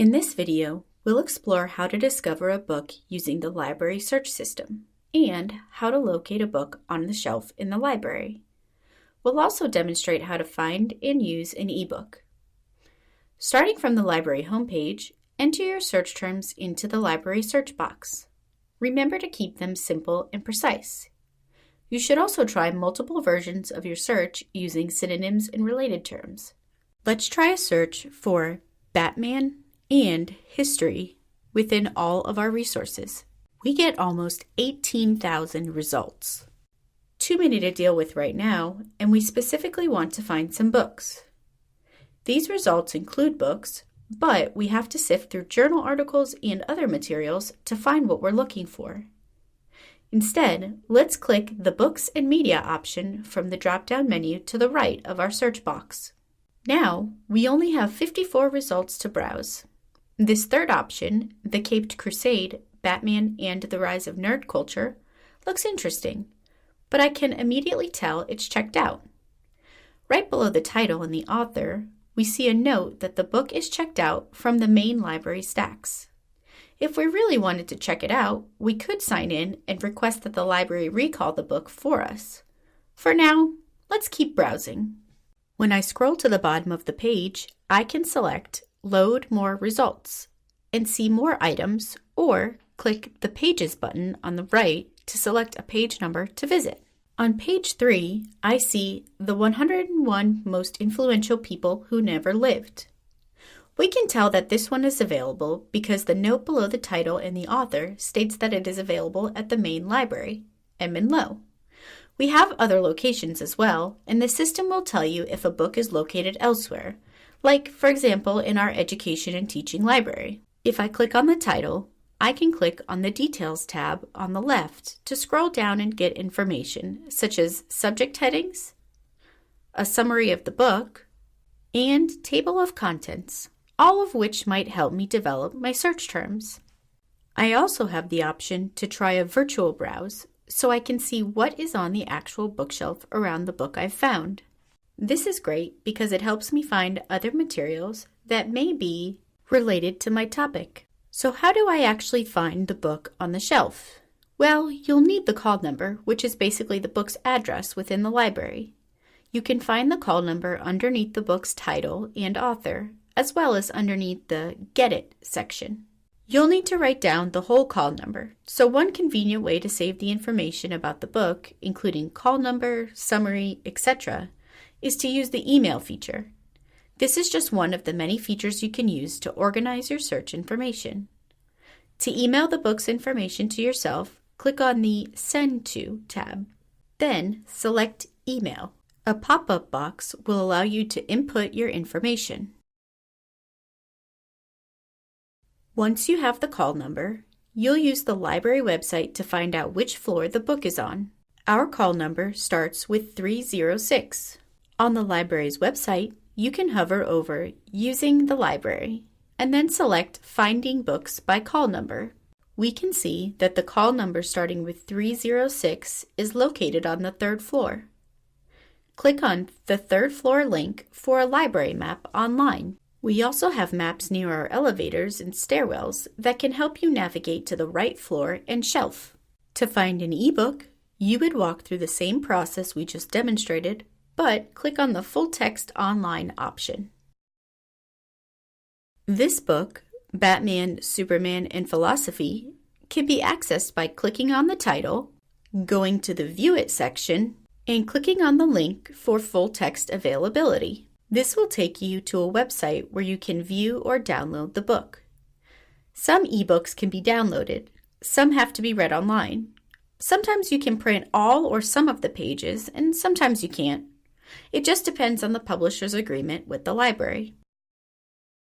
In this video, we'll explore how to discover a book using the library search system and how to locate a book on the shelf in the library. We'll also demonstrate how to find and use an ebook. Starting from the library homepage, enter your search terms into the library search box. Remember to keep them simple and precise. You should also try multiple versions of your search using synonyms and related terms. Let's try a search for Batman and history within all of our resources. We get almost 18,000 results. Too many to deal with right now, and we specifically want to find some books. These results include books, but we have to sift through journal articles and other materials to find what we're looking for. Instead, let's click the Books and Media option from the drop-down menu to the right of our search box. Now, we only have 54 results to browse. This third option, The Caped Crusade, Batman and the Rise of Nerd Culture, looks interesting, but I can immediately tell it's checked out. Right below the title and the author, we see a note that the book is checked out from the main library stacks. If we really wanted to check it out, we could sign in and request that the library recall the book for us. For now, let's keep browsing. When I scroll to the bottom of the page, I can select Load More Results and see more items, or click the Pages button on the right to select a page number to visit. On page 3, I see the 101 most influential people who never lived. We can tell that this one is available because the note below the title and the author states that it is available at the main library, Edmund Lowe. We have other locations as well, and the system will tell you if a book is located elsewhere, like, for example, in our Education and Teaching library. If I click on the title, I can click on the Details tab on the left to scroll down and get information such as subject headings, a summary of the book, and table of contents, all of which might help me develop my search terms. I also have the option to try a virtual browse so I can see what is on the actual bookshelf around the book I've found. This is great because it helps me find other materials that may be related to my topic. So how do I actually find the book on the shelf? Well, you'll need the call number, which is basically the book's address within the library. You can find the call number underneath the book's title and author, as well as underneath the Get It section. You'll need to write down the whole call number, so one convenient way to save the information about the book, including call number, summary, etc., is to use the email feature. This is just one of the many features you can use to organize your search information. To email the book's information to yourself, click on the Send To tab. Then select Email. A pop-up box will allow you to input your information. Once you have the call number, you'll use the library website to find out which floor the book is on. Our call number starts with 306. On the library's website, you can hover over Using the Library and then select Finding Books by Call Number. We can see that the call number starting with 306 is located on the third floor. Click on the third floor link for a library map online. We also have maps near our elevators and stairwells that can help you navigate to the right floor and shelf. To find an ebook, you would walk through the same process we just demonstrated, but click on the Full Text Online option. This book, Batman, Superman, and Philosophy, can be accessed by clicking on the title, going to the View It section, and clicking on the link for full text availability. This will take you to a website where you can view or download the book. Some ebooks can be downloaded. Some have to be read online. Sometimes you can print all or some of the pages, and sometimes you can't. It just depends on the publisher's agreement with the library.